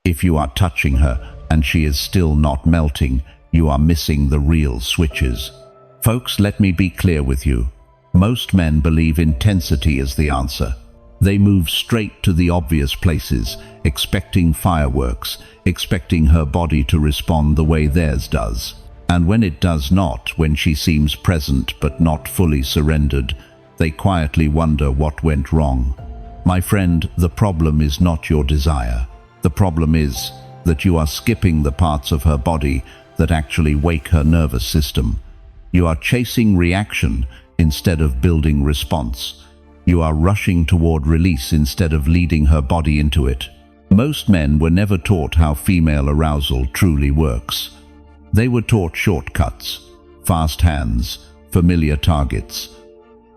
If you are touching her and she is still not melting, you are missing the real switches. Folks, let me be clear with you. Most men believe intensity is the answer. They move straight to the obvious places, expecting fireworks, expecting her body to respond the way theirs does. And when it does not, when she seems present but not fully surrendered, they quietly wonder what went wrong. My friend, the problem is not your desire. The problem is that you are skipping the parts of her body that actually wake her nervous system. You are chasing reaction instead of building response. You are rushing toward release instead of leading her body into it. Most men were never taught how female arousal truly works. They were taught shortcuts, fast hands, familiar targets.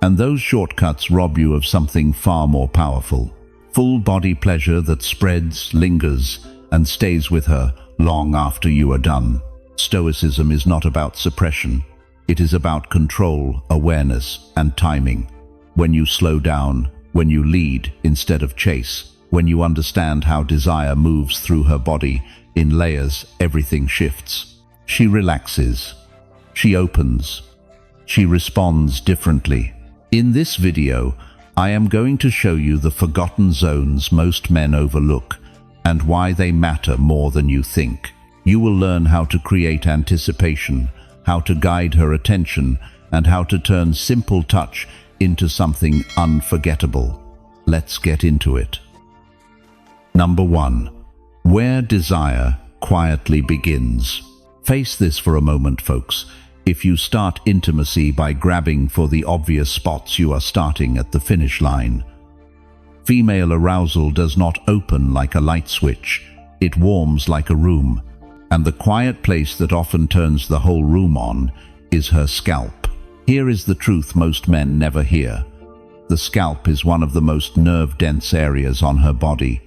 And those shortcuts rob you of something far more powerful. Full body pleasure that spreads, lingers, and stays with her long after you are done. Stoicism is not about suppression. It is about control, awareness, and timing. When you slow down, when you lead instead of chase, when you understand how desire moves through her body in layers, everything shifts. She relaxes. She opens. She responds differently. In this video, I am going to show you the forgotten zones most men overlook and why they matter more than you think. You will learn how to create anticipation, how to guide her attention, and how to turn simple touch into something unforgettable. Let's get into it. Number 1. Where desire quietly begins. Face this for a moment, folks. If you start intimacy by grabbing for the obvious spots, you are starting at the finish line. Female arousal does not open like a light switch. It warms like a room. And the quiet place that often turns the whole room on is her scalp. Here is the truth most men never hear. The scalp is one of the most nerve-dense areas on her body.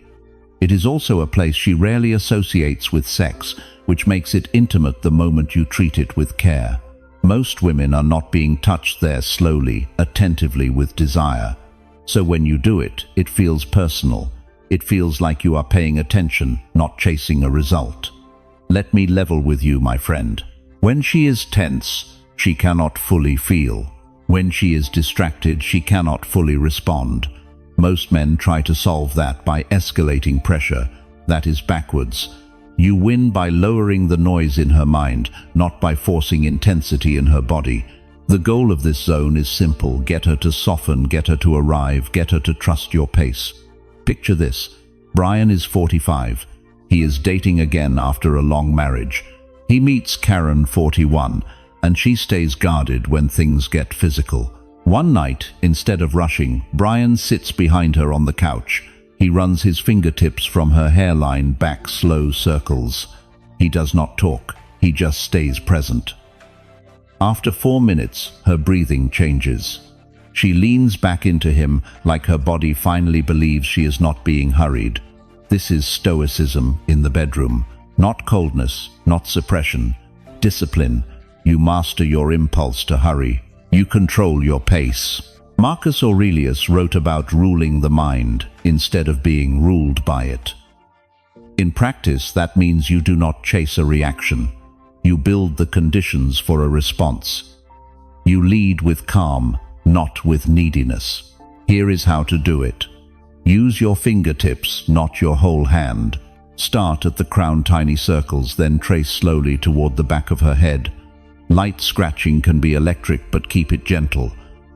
It is also a place she rarely associates with sex, which makes it intimate the moment you treat it with care. Most women are not being touched there slowly, attentively with desire. So when you do it, it feels personal. It feels like you are paying attention, not chasing a result. Let me level with you, my friend. When she is tense, she cannot fully feel. When she is distracted, she cannot fully respond. Most men try to solve that by escalating pressure. That is backwards. You win by lowering the noise in her mind, not by forcing intensity in her body. The goal of this zone is simple. Get her to soften, get her to arrive, get her to trust your pace. Picture this. Brian is 45. He is dating again after a long marriage. He meets Karen, 41, and she stays guarded when things get physical. One night, instead of rushing, Brian sits behind her on the couch. He runs his fingertips from her hairline back slow circles. He does not talk. He just stays present. After 4 minutes, her breathing changes. She leans back into him like her body finally believes she is not being hurried. This is Stoicism in the bedroom. Not coldness, not suppression. Discipline. You master your impulse to hurry. You control your pace. Marcus Aurelius wrote about ruling the mind instead of being ruled by it. In practice, that means you do not chase a reaction. You build the conditions for a response. You lead with calm, not with neediness. Here is how to do it. Use your fingertips, not your whole hand. Start at the crown, tiny circles, then trace slowly toward the back of her head. Light scratching can be electric, but keep it gentle.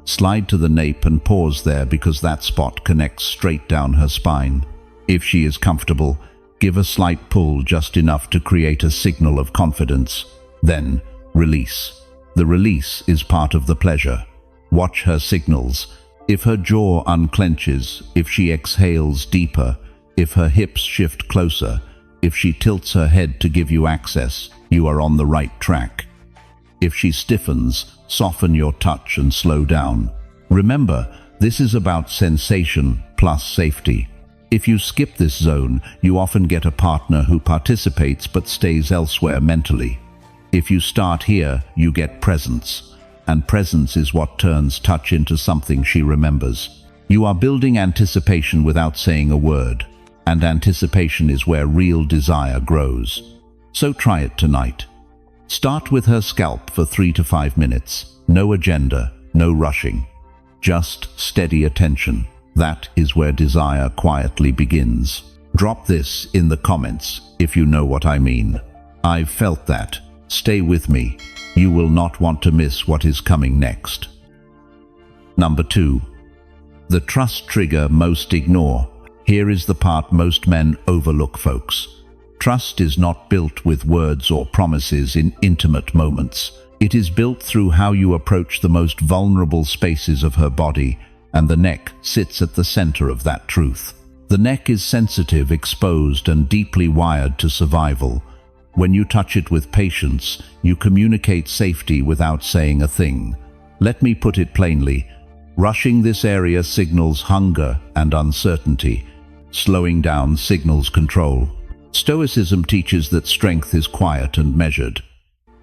Slide to the nape and pause there because that spot connects straight down her spine. If she is comfortable, give a slight pull, just enough to create a signal of confidence. Then, release. The release is part of the pleasure. Watch her signals. If her jaw unclenches, if she exhales deeper, if her hips shift closer, if she tilts her head to give you access, you are on the right track. If she stiffens, soften your touch and slow down. Remember, this is about sensation plus safety. If you skip this zone, you often get a partner who participates but stays elsewhere mentally. If you start here, you get presence. And presence is what turns touch into something she remembers. You are building anticipation without saying a word. and anticipation is where real desire grows. So try it tonight. Start with her scalp for 3 to 5 minutes. No agenda, no rushing. Just steady attention. That is where desire quietly begins. Drop this in the comments if you know what I mean. I've felt that. Stay with me. You will not want to miss what is coming next. Number 2. The trust trigger most ignore. Here is the part most men overlook, folks. Trust is not built with words or promises in intimate moments. It is built through how you approach the most vulnerable spaces of her body, and the neck sits at the center of that truth. The neck is sensitive, exposed, and deeply wired to survival. When you touch it with patience, you communicate safety without saying a thing. Let me put it plainly. Rushing this area signals hunger and uncertainty. Slowing down signals control. Stoicism teaches that strength is quiet and measured.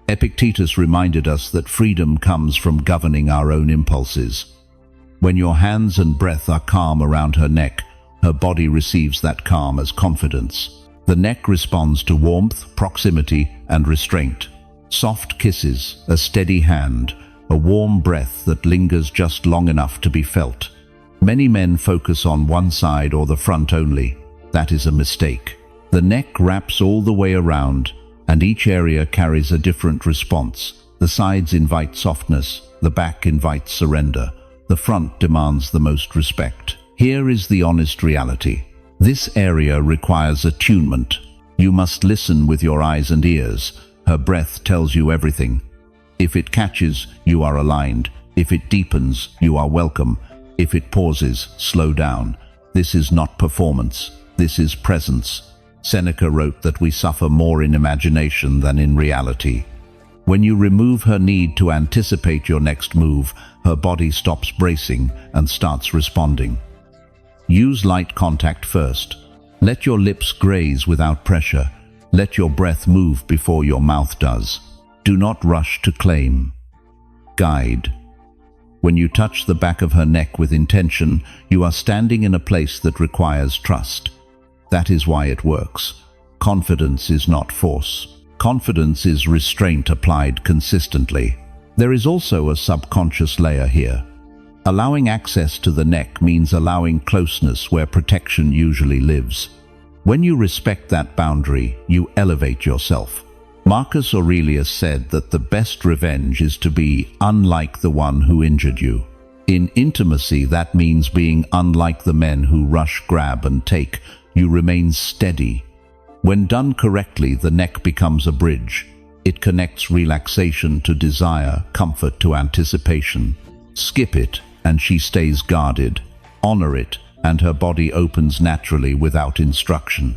Epictetus reminded us that freedom comes from governing our own impulses. When your hands and breath are calm around her neck, her body receives that calm as confidence. The neck responds to warmth, proximity, and restraint. Soft kisses, a steady hand, a warm breath that lingers just long enough to be felt. Many men focus on one side or the front only. That is a mistake. The neck wraps all the way around, and each area carries a different response. The sides invite softness, the back invites surrender, the front demands the most respect. Here is the honest reality. This area requires attunement. You must listen with your eyes and ears. Her breath tells you everything. If it catches, you are aligned. If it deepens, you are welcome. If it pauses, slow down. This is not performance. This is presence. Seneca wrote that we suffer more in imagination than in reality. When you remove her need to anticipate your next move, her body stops bracing and starts responding. Use light contact first. Let your lips graze without pressure. Let your breath move before your mouth does. Do not rush to claim. Guide. When you touch the back of her neck with intention, you are standing in a place that requires trust. That is why it works. Confidence is not force. Confidence is restraint applied consistently. There is also a subconscious layer here. Allowing access to the neck means allowing closeness where protection usually lives. When you respect that boundary, you elevate yourself. Marcus Aurelius said that the best revenge is to be unlike the one who injured you. In intimacy, that means being unlike the men who rush, grab, and take. You remain steady. When done correctly, the neck becomes a bridge. It connects relaxation to desire, comfort to anticipation. Skip it, and she stays guarded. Honor it, and her body opens naturally without instruction.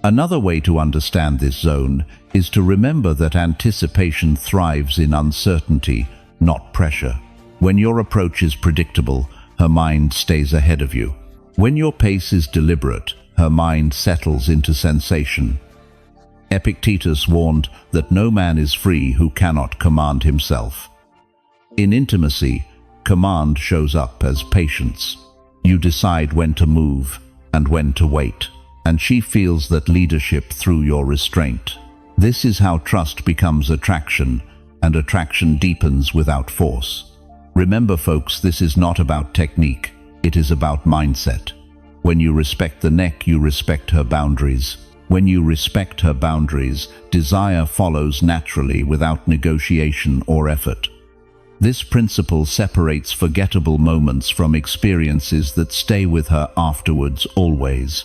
Another way to understand this zone is to remember that anticipation thrives in uncertainty, not pressure. When your approach is predictable, her mind stays ahead of you. When your pace is deliberate, her mind settles into sensation. Epictetus warned that no man is free who cannot command himself. In intimacy, command shows up as patience. You decide when to move and when to wait, and she feels that leadership through your restraint. This is how trust becomes attraction, and attraction deepens without force. Remember, folks, this is not about technique. It is about mindset. When you respect the neck, you respect her boundaries. When you respect her boundaries, desire follows naturally without negotiation or effort. This principle separates forgettable moments from experiences that stay with her afterwards always.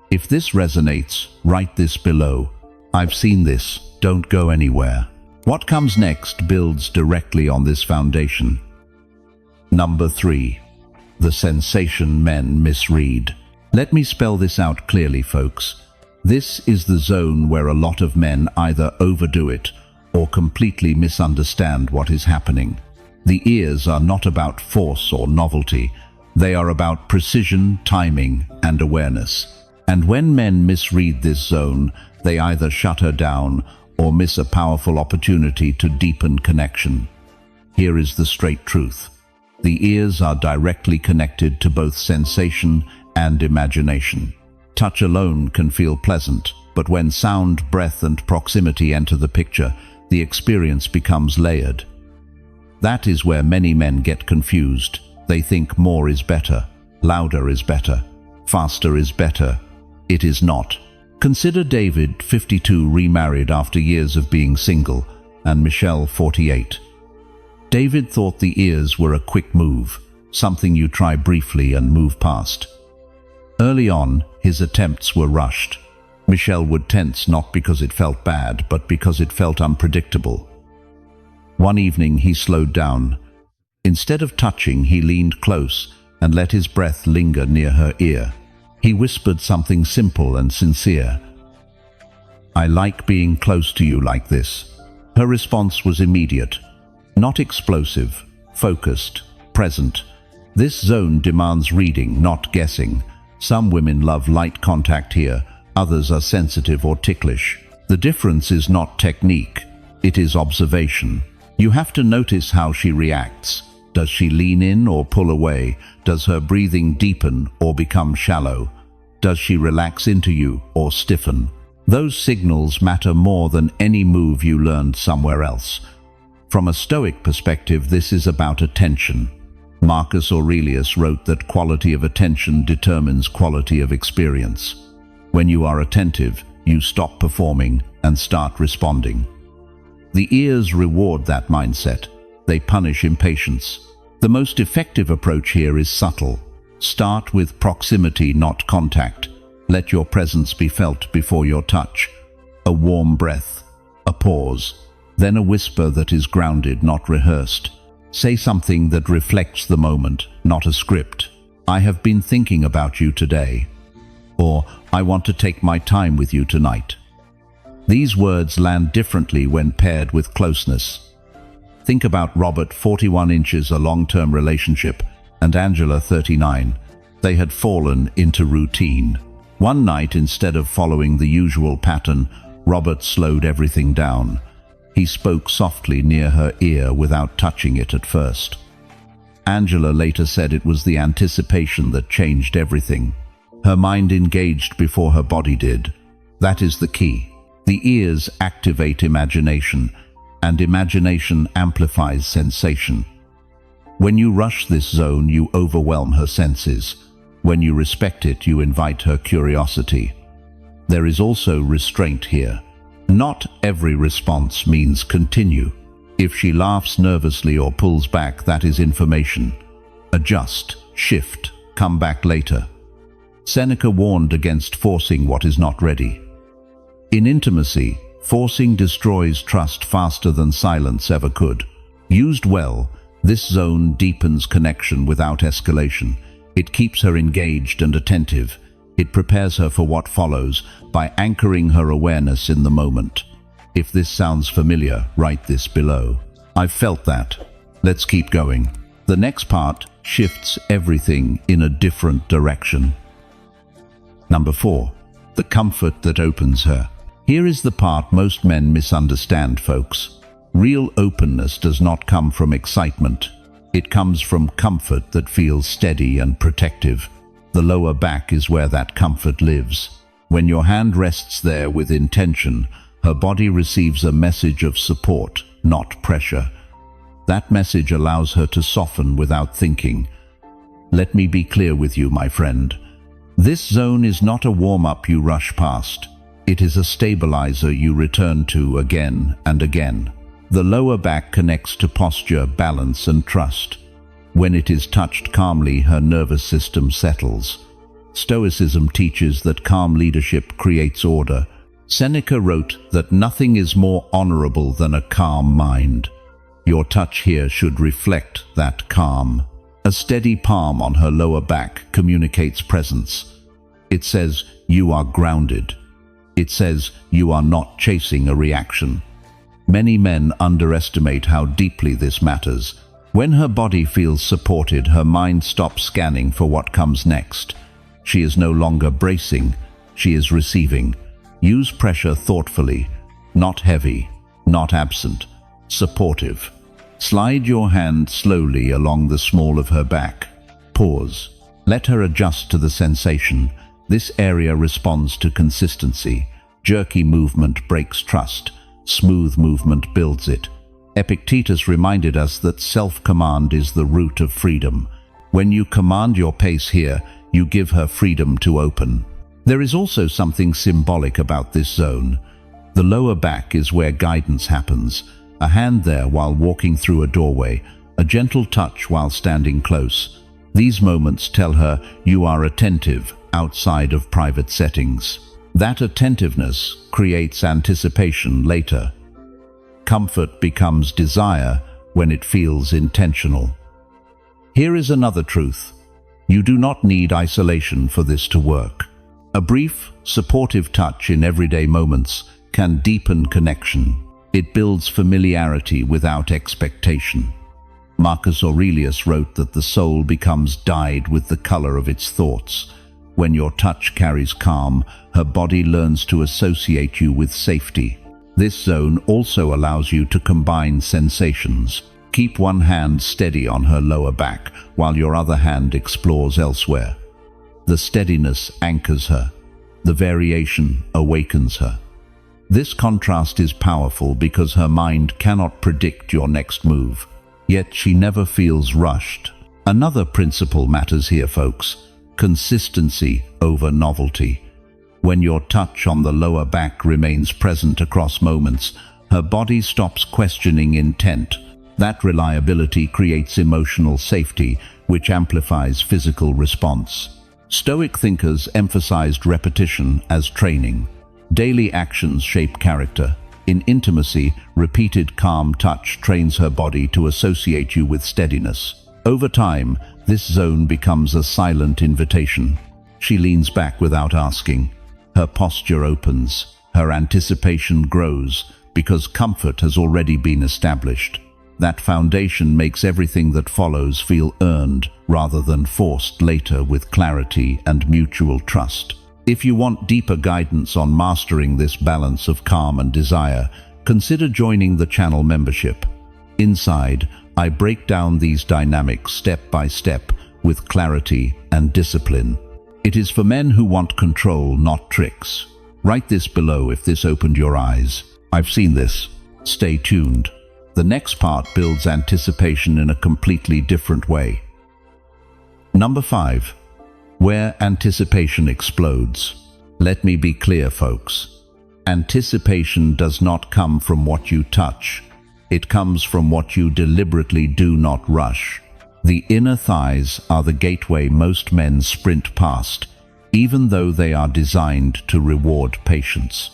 If this resonates, write this below. I've seen this. Don't go anywhere. What comes next builds directly on this foundation. Number 3. The sensation men misread. Let me spell this out clearly, folks. This is the zone where a lot of men either overdo it or completely misunderstand what is happening. The ears are not about force or novelty. They are about precision, timing, and awareness. And when men misread this zone, they either shut her down or miss a powerful opportunity to deepen connection. Here is the straight truth. The ears are directly connected to both sensation and imagination. Touch alone can feel pleasant, but when sound, breath, and proximity enter the picture, the experience becomes layered. That is where many men get confused. They think more is better, louder is better, faster is better. It is not. Consider David, 52, remarried after years of being single, and Michelle, 48. David thought the ears were a quick move, something you try briefly and move past. Early on, his attempts were rushed. Michelle would tense not because it felt bad, but because it felt unpredictable. One evening he slowed down. Instead of touching, he leaned close and let his breath linger near her ear. He whispered something simple and sincere. "I like being close to you like this." Her response was immediate, not explosive, focused, present. This zone demands reading, not guessing. Some women love light contact here, others are sensitive or ticklish. The difference is not technique, it is observation. You have to notice how she reacts. Does she lean in or pull away? Does her breathing deepen or become shallow? Does she relax into you or stiffen? Those signals matter more than any move you learned somewhere else. From a Stoic perspective, this is about attention. Marcus Aurelius wrote that quality of attention determines quality of experience. When you are attentive, you stop performing and start responding. The ears reward that mindset. They punish impatience. The most effective approach here is subtle. Start with proximity, not contact. Let your presence be felt before your touch. A warm breath, a pause, then a whisper that is grounded, not rehearsed. Say something that reflects the moment, not a script. "I have been thinking about you today." Or, "I want to take my time with you tonight." These words land differently when paired with closeness. Think about Robert, 41 inches, a long-term relationship, and Angela, 39. They had fallen into routine. One night, instead of following the usual pattern, Robert slowed everything down. He spoke softly near her ear without touching it at first. Angela later said it was the anticipation that changed everything. Her mind engaged before her body did. That is the key. The ears activate imagination, and imagination amplifies sensation. When you rush this zone, you overwhelm her senses. When you respect it, you invite her curiosity. There is also restraint here. Not every response means continue. If she laughs nervously or pulls back, that is information. Adjust, shift, come back later. Seneca warned against forcing what is not ready. In intimacy, forcing destroys trust faster than silence ever could. Used well, this zone deepens connection without escalation. It keeps her engaged and attentive. It prepares her for what follows by anchoring her awareness in the moment. If this sounds familiar, write this below. I've felt that. Let's keep going. The next part shifts everything in a different direction. Number 4. The comfort that opens her. Here is the part most men misunderstand, folks. Real openness does not come from excitement. It comes from comfort that feels steady and protective. The lower back is where that comfort lives. When your hand rests there with intention, her body receives a message of support, not pressure. That message allows her to soften without thinking. Let me be clear with you, my friend. This zone is not a warm-up you rush past. It is a stabilizer you return to again and again. The lower back connects to posture, balance, and trust. When it is touched calmly, her nervous system settles. Stoicism teaches that calm leadership creates order. Seneca wrote that nothing is more honorable than a calm mind. Your touch here should reflect that calm. A steady palm on her lower back communicates presence. It says, you are grounded. It says, you are not chasing a reaction. Many men underestimate how deeply this matters. When her body feels supported, her mind stops scanning for what comes next. She is no longer bracing, she is receiving. Use pressure thoughtfully, not heavy, not absent, supportive. Slide your hand slowly along the small of her back. Pause. Let her adjust to the sensation. This area responds to consistency. Jerky movement breaks trust. Smooth movement builds it. Epictetus reminded us that self-command is the root of freedom. When you command your pace here, you give her freedom to open. There is also something symbolic about this zone. The lower back is where guidance happens. A hand there while walking through a doorway, a gentle touch while standing close. These moments tell her you are attentive outside of private settings. That attentiveness creates anticipation later. Comfort becomes desire when it feels intentional. Here is another truth. You do not need isolation for this to work. A brief, supportive touch in everyday moments can deepen connection. It builds familiarity without expectation. Marcus Aurelius wrote that the soul becomes dyed with the color of its thoughts. When your touch carries calm, her body learns to associate you with safety. This zone also allows you to combine sensations. Keep one hand steady on her lower back while your other hand explores elsewhere. The steadiness anchors her. The variation awakens her. This contrast is powerful because her mind cannot predict your next move, yet she never feels rushed. Another principle matters here, folks. Consistency over novelty. When your touch on the lower back remains present across moments, her body stops questioning intent. That reliability creates emotional safety, which amplifies physical response. Stoic thinkers emphasized repetition as training. Daily actions shape character. In intimacy, repeated calm touch trains her body to associate you with steadiness. Over time, this zone becomes a silent invitation. She leans back without asking. Her posture opens. Her anticipation grows because comfort has already been established. That foundation makes everything that follows feel earned rather than forced later with clarity and mutual trust. If you want deeper guidance on mastering this balance of calm and desire, consider joining the channel membership. Inside, I break down these dynamics step by step with clarity and discipline. It is for men who want control, not tricks. Write this below if this opened your eyes. I've seen this. Stay tuned. The next part builds anticipation in a completely different way. Number 5. Where anticipation explodes. Let me be clear, folks. Anticipation does not come from what you touch. It comes from what you deliberately do not rush. The inner thighs are the gateway most men sprint past, even though they are designed to reward patience.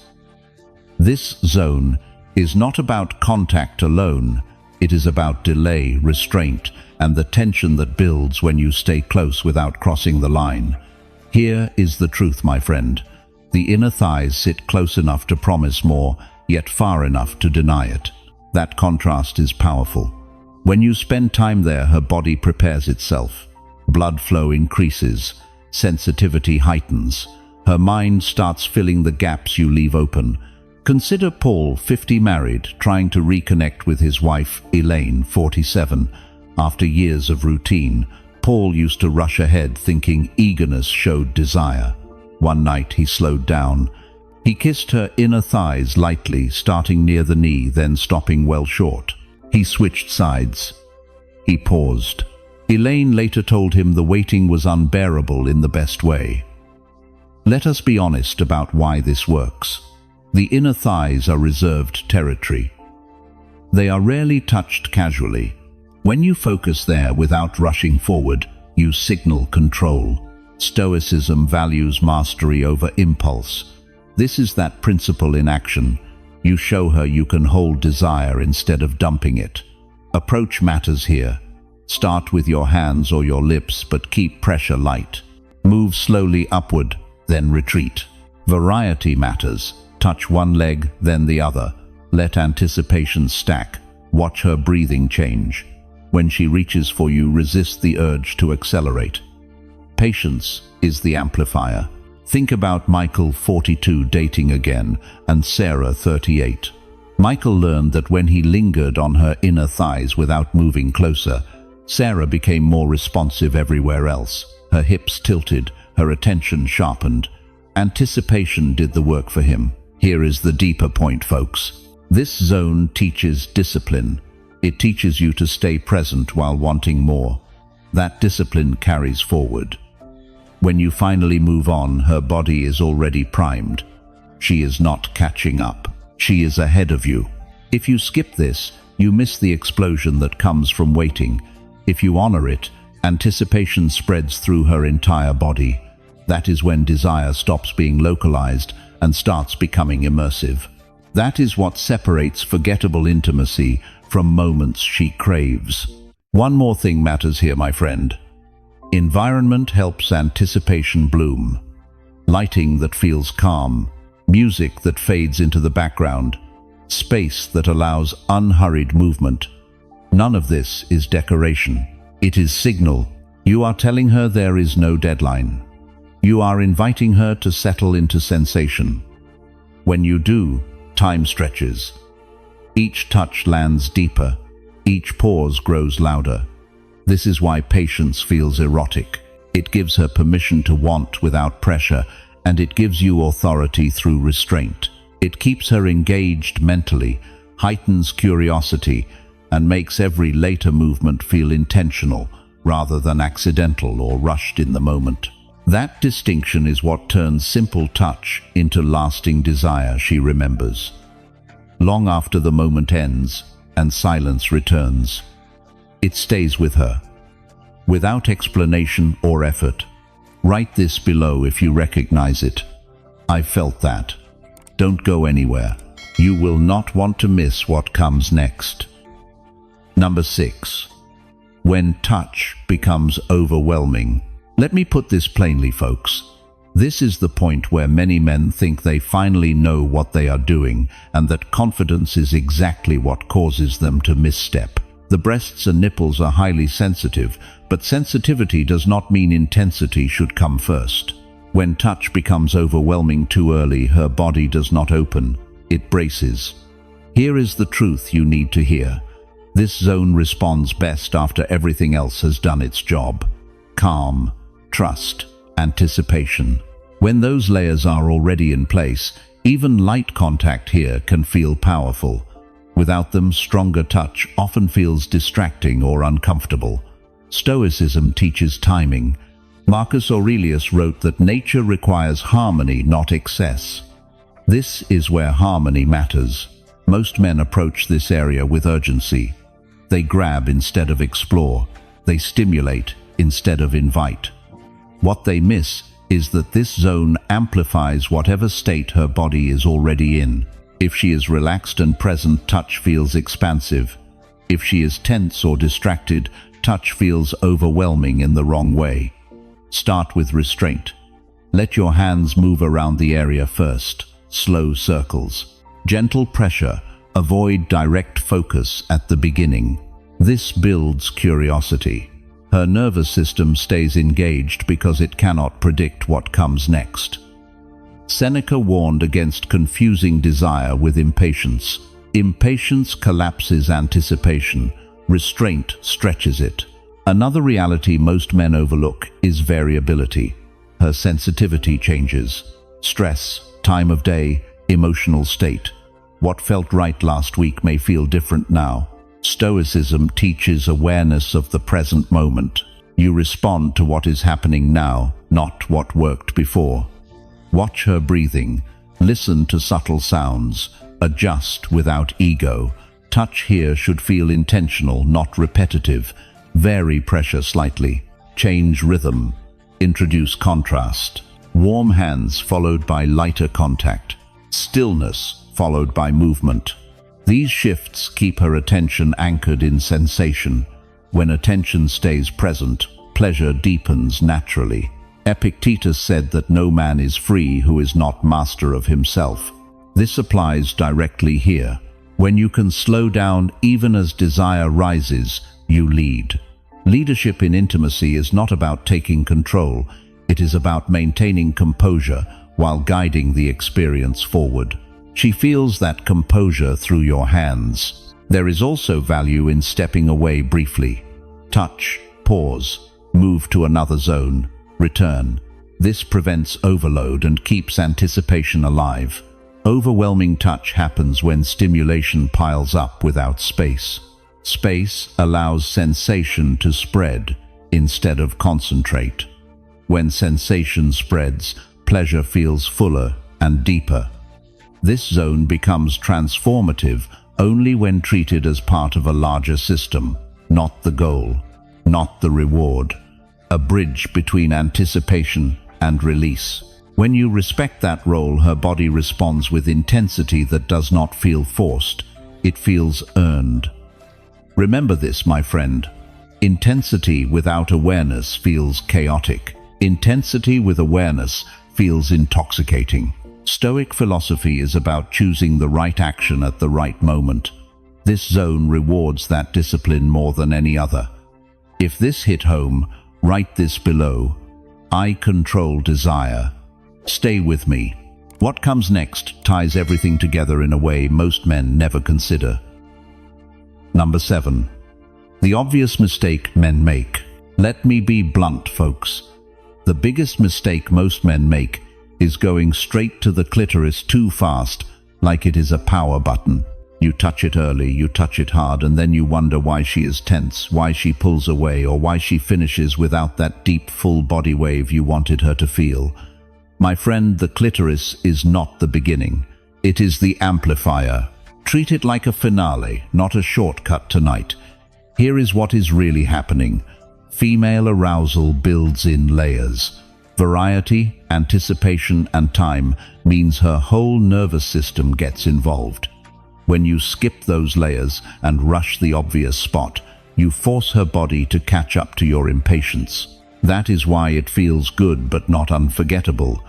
This zone is not about contact alone. It is about delay, restraint, and the tension that builds when you stay close without crossing the line. Here is the truth, my friend. The inner thighs sit close enough to promise more, yet far enough to deny it. That contrast is powerful. When you spend time there, her body prepares itself. Blood flow increases. Sensitivity heightens. Her mind starts filling the gaps you leave open. Consider Paul, 50, married, trying to reconnect with his wife, Elaine, 47. After years of routine, Paul used to rush ahead thinking eagerness showed desire. One night he slowed down. He kissed her inner thighs lightly, starting near the knee, then stopping well short. He switched sides. He paused. Elaine later told him the waiting was unbearable in the best way. Let us be honest about why this works. The inner thighs are reserved territory. They are rarely touched casually. When you focus there without rushing forward, you signal control. Stoicism values mastery over impulse. This is that principle in action. You show her you can hold desire instead of dumping it. Approach matters here. Start with your hands or your lips, but keep pressure light. Move slowly upward, then retreat. Variety matters. Touch one leg, then the other. Let anticipation stack. Watch her breathing change. When she reaches for you, resist the urge to accelerate. Patience is the amplifier. Think about Michael, 42, dating again, and Sarah, 38. Michael learned that when he lingered on her inner thighs without moving closer, Sarah became more responsive everywhere else. Her hips tilted, her attention sharpened. Anticipation did the work for him. Here is the deeper point, folks. This zone teaches discipline. It teaches you to stay present while wanting more. That discipline carries forward. When you finally move on, her body is already primed. She is not catching up. She is ahead of you. If you skip this, you miss the explosion that comes from waiting. If you honor it, anticipation spreads through her entire body. That is when desire stops being localized and starts becoming immersive. That is what separates forgettable intimacy from moments she craves. One more thing matters here, my friend. Environment helps anticipation bloom. Lighting that feels calm, music that fades into the background, space that allows unhurried movement. None of this is decoration. It is signal. You are telling her there is no deadline. You are inviting her to settle into sensation. When you do, time stretches. Each touch lands deeper. Each pause grows louder. This is why patience feels erotic. It gives her permission to want without pressure, and it gives you authority through restraint. It keeps her engaged mentally, heightens curiosity, and makes every later movement feel intentional rather than accidental or rushed in the moment. That distinction is what turns simple touch into lasting desire she remembers. Long after the moment ends and silence returns, it stays with her, without explanation or effort. Write this below if you recognize it. I felt that. Don't go anywhere. You will not want to miss what comes next. Number 6. When touch becomes overwhelming. Let me put this plainly, folks. This is the point where many men think they finally know what they are doing, and that confidence is exactly what causes them to misstep. The breasts and nipples are highly sensitive, but sensitivity does not mean intensity should come first. When touch becomes overwhelming too early, her body does not open, it braces. Here is the truth you need to hear. This zone responds best after everything else has done its job. Calm, trust, anticipation. When those layers are already in place, even light contact here can feel powerful. Without them, stronger touch often feels distracting or uncomfortable. Stoicism teaches timing. Marcus Aurelius wrote that nature requires harmony, not excess. This is where harmony matters. Most men approach this area with urgency. They grab instead of explore. They stimulate instead of invite. What they miss is that this zone amplifies whatever state her body is already in. If she is relaxed and present, touch feels expansive. If she is tense or distracted, touch feels overwhelming in the wrong way. Start with restraint. Let your hands move around the area first. Slow circles. Gentle pressure. Avoid direct focus at the beginning. This builds curiosity. Her nervous system stays engaged because it cannot predict what comes next. Seneca warned against confusing desire with impatience. Impatience collapses anticipation. Restraint stretches it. Another reality most men overlook is variability. Her sensitivity changes. Stress, time of day, emotional state. What felt right last week may feel different now. Stoicism teaches awareness of the present moment. You respond to what is happening now, not what worked before. Watch her breathing. Listen to subtle sounds. Adjust without ego. Touch here should feel intentional, not repetitive. Vary pressure slightly. Change rhythm. Introduce contrast. Warm hands followed by lighter contact. Stillness followed by movement. These shifts keep her attention anchored in sensation. When attention stays present, pleasure deepens naturally. Epictetus said that no man is free who is not master of himself. This applies directly here. When you can slow down even as desire rises, you lead. Leadership in intimacy is not about taking control. It is about maintaining composure while guiding the experience forward. She feels that composure through your hands. There is also value in stepping away briefly. Touch, pause, move to another zone, return. This prevents overload and keeps anticipation alive. Overwhelming touch happens when stimulation piles up without space. Space allows sensation to spread instead of concentrate. When sensation spreads, pleasure feels fuller and deeper. This zone becomes transformative only when treated as part of a larger system, not the goal, not the reward, a bridge between anticipation and release. When you respect that role, her body responds with intensity that does not feel forced. It feels earned. Remember this, my friend. Intensity without awareness feels chaotic. Intensity with awareness feels intoxicating. Stoic philosophy is about choosing the right action at the right moment. This zone rewards that discipline more than any other. If this hit home, write this below. I control desire. Stay with me. What comes next ties everything together in a way most men never consider. Number 7. The obvious mistake men make. Let me be blunt, folks. The biggest mistake most men make is going straight to the clitoris too fast, like it is a power button. You touch it early, you touch it hard, and then you wonder why she is tense, why she pulls away, or why she finishes without that deep, full body wave you wanted her to feel. My friend, the clitoris is not the beginning. It is the amplifier. Treat it like a finale, not a shortcut tonight. Here is what is really happening. Female arousal builds in layers. Variety, anticipation, and time means her whole nervous system gets involved. When you skip those layers and rush the obvious spot, you force her body to catch up to your impatience. That is why it feels good but not unforgettable.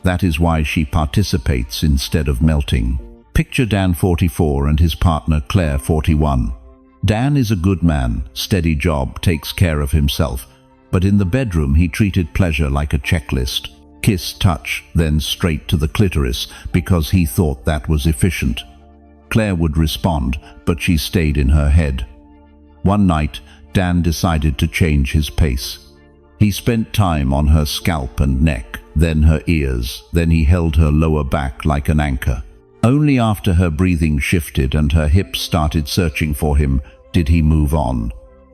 That is why she participates instead of melting. Picture Dan 44 and his partner Claire 41. Dan is a good man, steady job, takes care of himself. But in the bedroom he treated pleasure like a checklist. Kiss, touch, then straight to the clitoris because he thought that was efficient. Claire would respond, but she stayed in her head. One night, Dan decided to change his pace. He spent time on her scalp and neck, then her ears, then he held her lower back like an anchor. Only after her breathing shifted and her hips started searching for him did he move on.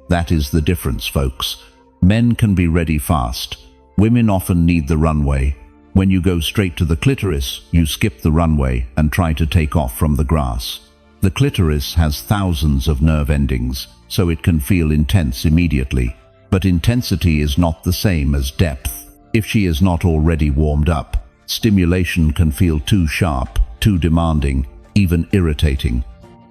That is the difference, folks. Men can be ready fast. Women often need the runway. When you go straight to the clitoris, you skip the runway and try to take off from the grass. The clitoris has thousands of nerve endings, so it can feel intense immediately. But intensity is not the same as depth. If she is not already warmed up, stimulation can feel too sharp, too demanding, even irritating.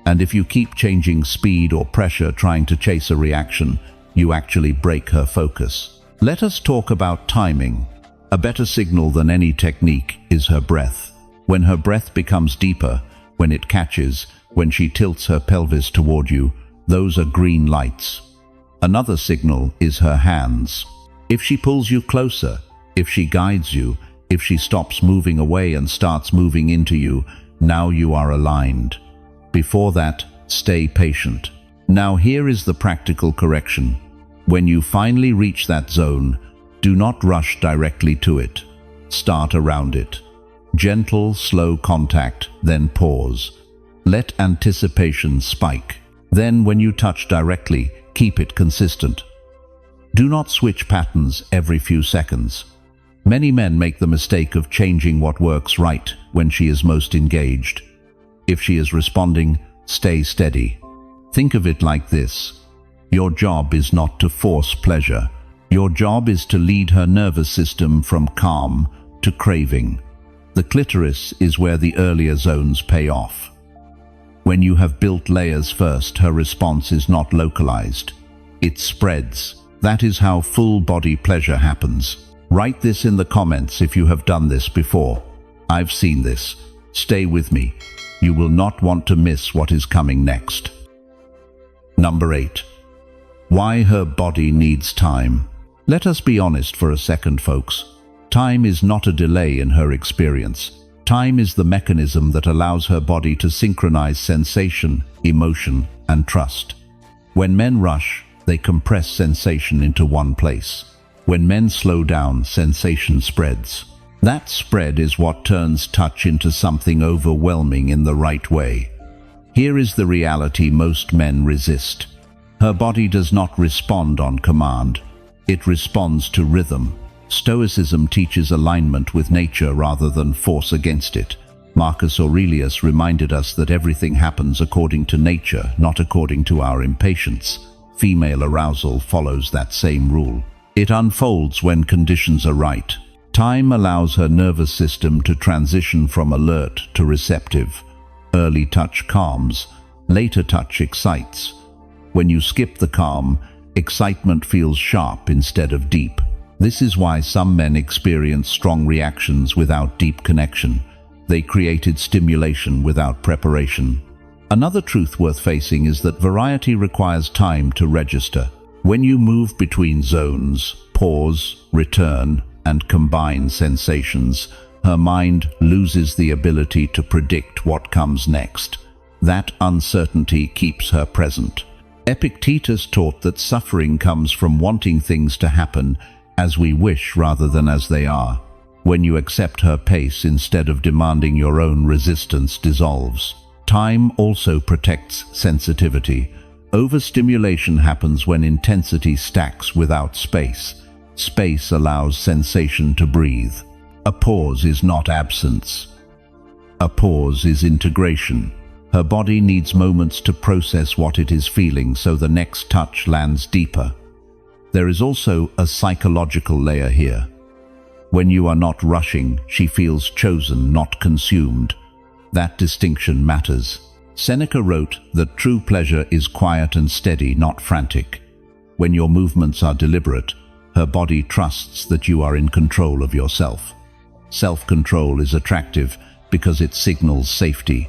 And if you keep changing speed or pressure trying to chase a reaction, you actually break her focus. Let us talk about timing. A better signal than any technique is her breath. When her breath becomes deeper, when it catches, when she tilts her pelvis toward you, those are green lights. Another signal is her hands. If she pulls you closer, if she guides you, if she stops moving away and starts moving into you, now you are aligned. Before that, stay patient. Now here is the practical correction. When you finally reach that zone, do not rush directly to it. Start around it. Gentle, slow contact, then pause. Let anticipation spike. Then when you touch directly, keep it consistent. Do not switch patterns every few seconds. Many men make the mistake of changing what works right when she is most engaged. If she is responding, stay steady. Think of it like this. Your job is not to force pleasure. Your job is to lead her nervous system from calm to craving. The clitoris is where the earlier zones pay off. When you have built layers first, her response is not localized. It spreads. That is how full body pleasure happens. Write this in the comments if you have done this before. I've seen this. Stay with me. You will not want to miss what is coming next. Number 8. Why her body needs time. Let us be honest for a second, folks. Time is not a delay in her experience. Time is the mechanism that allows her body to synchronize sensation, emotion, and trust. When men rush, they compress sensation into one place. When men slow down, sensation spreads. That spread is what turns touch into something overwhelming in the right way. Here is the reality most men resist. Her body does not respond on command. It responds to rhythm. Stoicism teaches alignment with nature rather than force against it. Marcus Aurelius reminded us that everything happens according to nature, not according to our impatience. Female arousal follows that same rule. It unfolds when conditions are right. Time allows her nervous system to transition from alert to receptive. Early touch calms, later touch excites. When you skip the calm, excitement feels sharp instead of deep. This is why some men experience strong reactions without deep connection. They created stimulation without preparation. Another truth worth facing is that variety requires time to register. When you move between zones, pause, return, and combine sensations, her mind loses the ability to predict what comes next. That uncertainty keeps her present. Epictetus taught that suffering comes from wanting things to happen as we wish rather than as they are. When you accept her pace instead of demanding your own, resistance dissolves. Time also protects sensitivity. Overstimulation happens when intensity stacks without space. Space allows sensation to breathe. A pause is not absence. A pause is integration. Her body needs moments to process what it is feeling so the next touch lands deeper. There is also a psychological layer here. When you are not rushing, she feels chosen, not consumed. That distinction matters. Seneca wrote that true pleasure is quiet and steady, not frantic. When your movements are deliberate, her body trusts that you are in control of yourself. Self-control is attractive because it signals safety.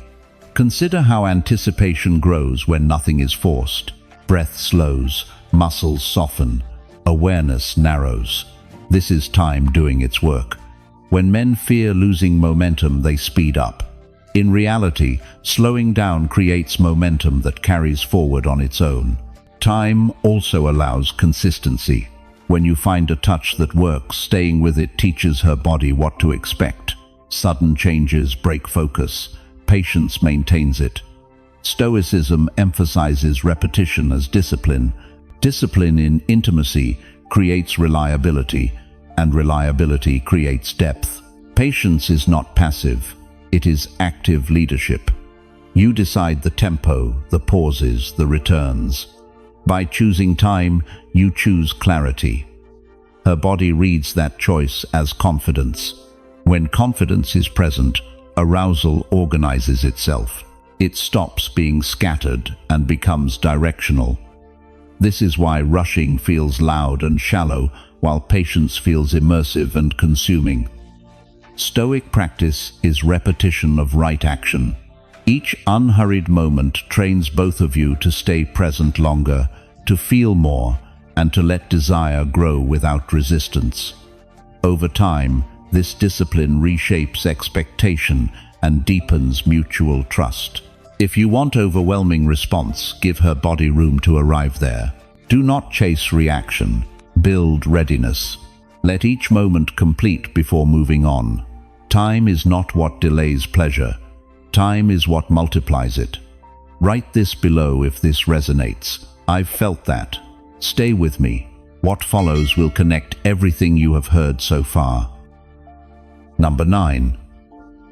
Consider how anticipation grows when nothing is forced. Breath slows, muscles soften, awareness narrows. This is time doing its work. When men fear losing momentum, they speed up. In reality, slowing down creates momentum that carries forward on its own. Time also allows consistency. When you find a touch that works, staying with it teaches her body what to expect. Sudden changes break focus. Patience maintains it. Stoicism emphasizes repetition as discipline. Discipline in intimacy creates reliability, and reliability creates depth. Patience is not passive. It is active leadership. You decide the tempo, the pauses, the returns. By choosing time, you choose clarity. Her body reads that choice as confidence. When confidence is present, arousal organizes itself. It stops being scattered and becomes directional. This is why rushing feels loud and shallow, while patience feels immersive and consuming. Stoic practice is repetition of right action. Each unhurried moment trains both of you to stay present longer, to feel more, and to let desire grow without resistance. Over time, this discipline reshapes expectation and deepens mutual trust. If you want overwhelming response, give her body room to arrive there. Do not chase reaction. Build readiness. Let each moment complete before moving on. Time is not what delays pleasure. Time is what multiplies it. Write this below if this resonates. I've felt that. Stay with me. What follows will connect everything you have heard so far. Number 9.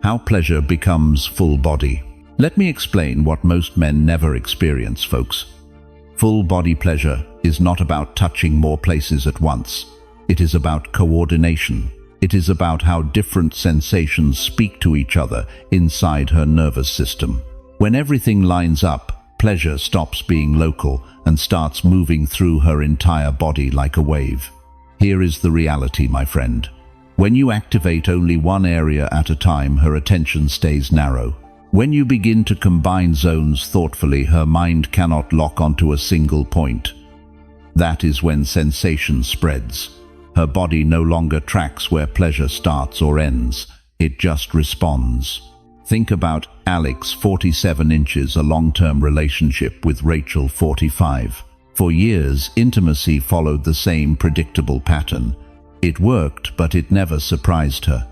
How pleasure becomes full body. Let me explain what most men never experience, folks. Full body pleasure is not about touching more places at once. It is about coordination. It is about how different sensations speak to each other inside her nervous system. When everything lines up, pleasure stops being local and starts moving through her entire body like a wave. Here is the reality, my friend. When you activate only one area at a time, her attention stays narrow. When you begin to combine zones thoughtfully, her mind cannot lock onto a single point. That is when sensation spreads. Her body no longer tracks where pleasure starts or ends. It just responds. Think about Alex, 47 inches, a long-term relationship with Rachel, 45. For years, intimacy followed the same predictable pattern. It worked, but it never surprised her.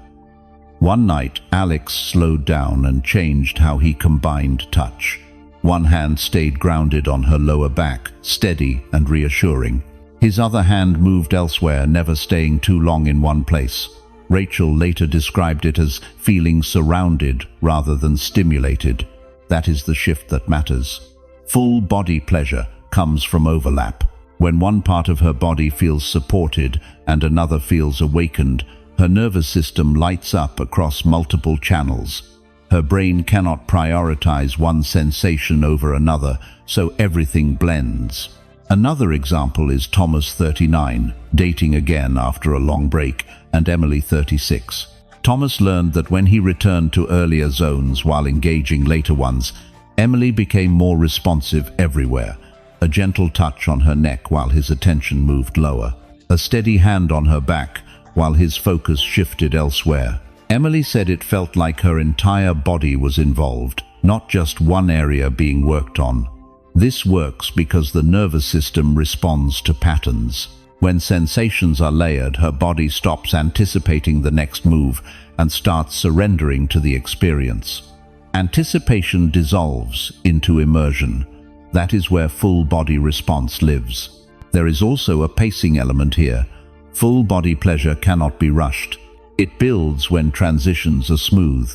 One night, Alex slowed down and changed how he combined touch. One hand stayed grounded on her lower back, steady and reassuring. His other hand moved elsewhere, never staying too long in one place. Rachel later described it as feeling surrounded rather than stimulated. That is the shift that matters. Full body pleasure comes from overlap. When one part of her body feels supported and another feels awakened, her nervous system lights up across multiple channels. Her brain cannot prioritize one sensation over another, so everything blends. Another example is Thomas, 39, dating again after a long break, and Emily, 36. Thomas learned that when he returned to earlier zones while engaging later ones, Emily became more responsive everywhere. A gentle touch on her neck while his attention moved lower. A steady hand on her back while his focus shifted elsewhere. Emily said it felt like her entire body was involved, not just one area being worked on. This works because the nervous system responds to patterns. When sensations are layered, her body stops anticipating the next move and starts surrendering to the experience. Anticipation dissolves into immersion. That is where full body response lives. There is also a pacing element here. Full body pleasure cannot be rushed. It builds when transitions are smooth.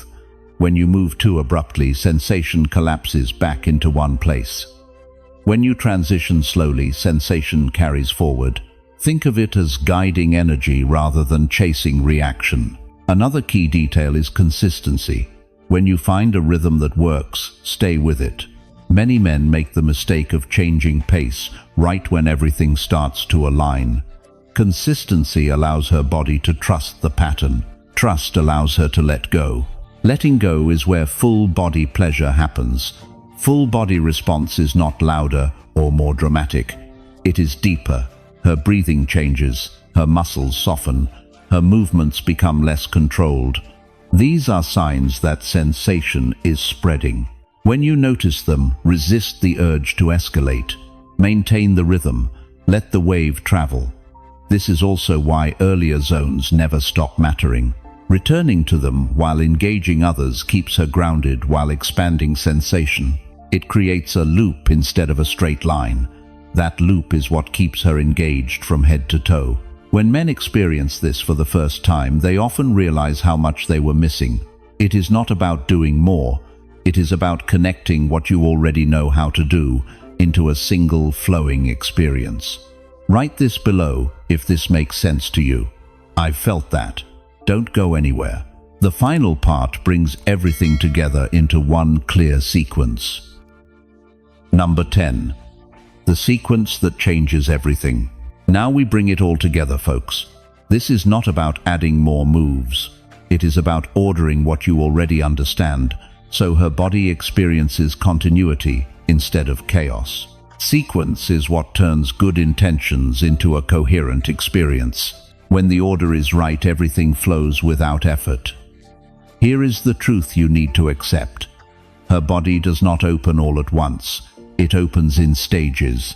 When you move too abruptly, sensation collapses back into one place. When you transition slowly, sensation carries forward. Think of it as guiding energy rather than chasing reaction. Another key detail is consistency. When you find a rhythm that works, stay with it. Many men make the mistake of changing pace right when everything starts to align. Consistency allows her body to trust the pattern. Trust allows her to let go. Letting go is where full body pleasure happens. Full body response is not louder or more dramatic. It is deeper. Her breathing changes, her muscles soften, her movements become less controlled. These are signs that sensation is spreading. When you notice them, resist the urge to escalate. Maintain the rhythm. Let the wave travel. This is also why earlier zones never stop mattering. Returning to them while engaging others keeps her grounded while expanding sensation. It creates a loop instead of a straight line. That loop is what keeps her engaged from head to toe. When men experience this for the first time, they often realize how much they were missing. It is not about doing more. It is about connecting what you already know how to do into a single flowing experience. Write this below if this makes sense to you. I've felt that. Don't go anywhere. The final part brings everything together into one clear sequence. Number 10. The sequence that changes everything. Now we bring it all together, folks. This is not about adding more moves. It is about ordering what you already understand, so her body experiences continuity instead of chaos. Sequence is what turns good intentions into a coherent experience. When the order is right, everything flows without effort. Here is the truth you need to accept. Her body does not open all at once. It opens in stages.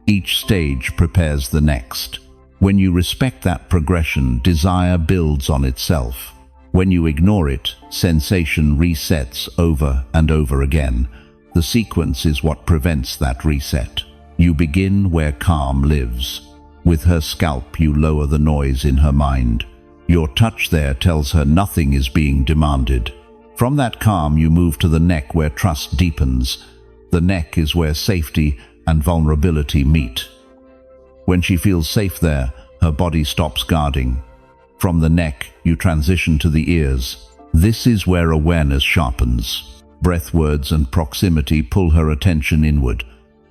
Each stage prepares the next. When you respect that progression, desire builds on itself. When you ignore it, sensation resets over and over again. The sequence is what prevents that reset. You begin where calm lives. With her scalp, you lower the noise in her mind. Your touch there tells her nothing is being demanded. From that calm, you move to the neck where trust deepens. The neck is where safety and vulnerability meet. When she feels safe there, her body stops guarding. From the neck, you transition to the ears. This is where awareness sharpens. Breath, words, and proximity pull her attention inward.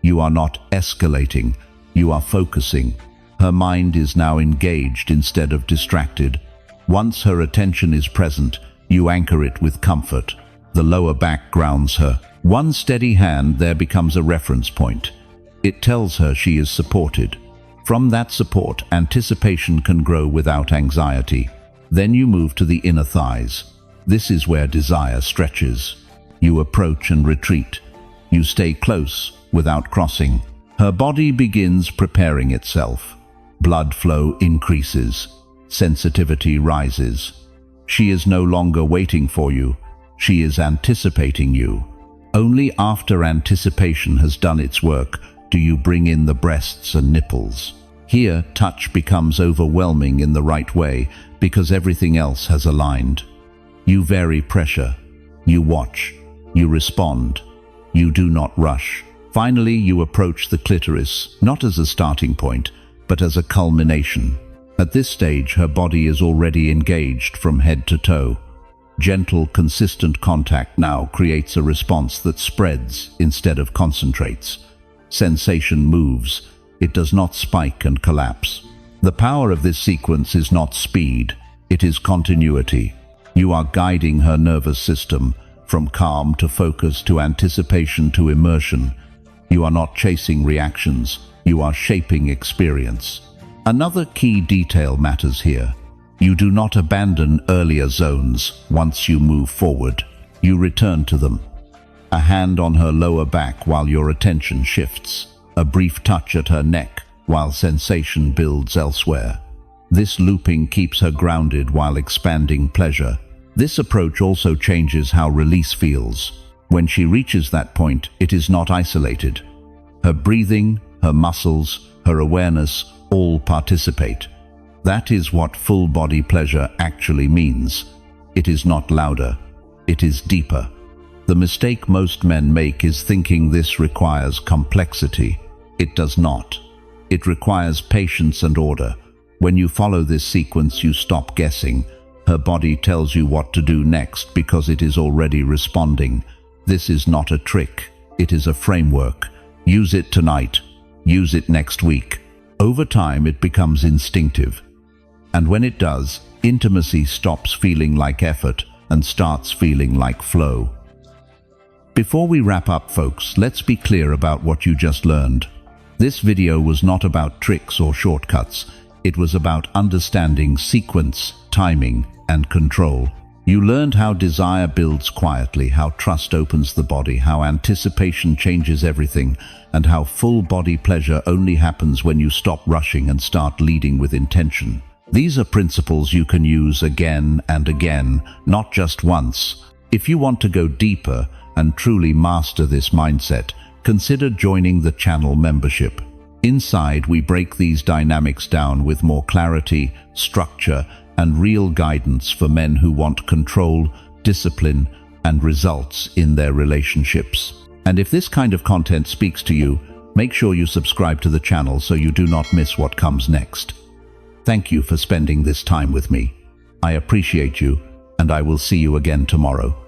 You are not escalating, you are focusing. Her mind is now engaged instead of distracted. Once her attention is present, you anchor it with comfort. The lower back grounds her. One steady hand there becomes a reference point. It tells her she is supported. From that support, anticipation can grow without anxiety. Then you move to the inner thighs. This is where desire stretches. You approach and retreat. You stay close without crossing. Her body begins preparing itself. Blood flow increases. Sensitivity rises. She is no longer waiting for you. She is anticipating you. Only after anticipation has done its work do you bring in the breasts and nipples. Here, touch becomes overwhelming in the right way because everything else has aligned. You vary pressure. You watch. You respond. You do not rush. Finally, you approach the clitoris, not as a starting point, but as a culmination. At this stage, her body is already engaged from head to toe. Gentle, consistent contact now creates a response that spreads instead of concentrates. Sensation moves. It does not spike and collapse. The power of this sequence is not speed, it is continuity. You are guiding her nervous system from calm to focus to anticipation to immersion. You are not chasing reactions, you are shaping experience. Another key detail matters here. You do not abandon earlier zones once you move forward. You return to them. A hand on her lower back while your attention shifts. A brief touch at her neck while sensation builds elsewhere. This looping keeps her grounded while expanding pleasure. This approach also changes how release feels. When she reaches that point, it is not isolated. Her breathing, her muscles, her awareness all participate. That is what full body pleasure actually means. It is not louder, it is deeper. The mistake most men make is thinking this requires complexity. It does not. It requires patience and order. When you follow this sequence, you stop guessing. Her body tells you what to do next because it is already responding. This is not a trick. It is a framework. Use it tonight. Use it next week. Over time, it becomes instinctive. And when it does, intimacy stops feeling like effort and starts feeling like flow. Before we wrap up, folks, let's be clear about what you just learned. This video was not about tricks or shortcuts. It was about understanding sequence, timing, and control. You learned how desire builds quietly, how trust opens the body, how anticipation changes everything, and how full body pleasure only happens when you stop rushing and start leading with intention. These are principles you can use again and again, not just once. If you want to go deeper and truly master this mindset, consider joining the channel membership. Inside, we break these dynamics down with more clarity, structure, and real guidance for men who want control, discipline, and results in their relationships. And if this kind of content speaks to you, make sure you subscribe to the channel so you do not miss what comes next. Thank you for spending this time with me. I appreciate you, and I will see you again tomorrow.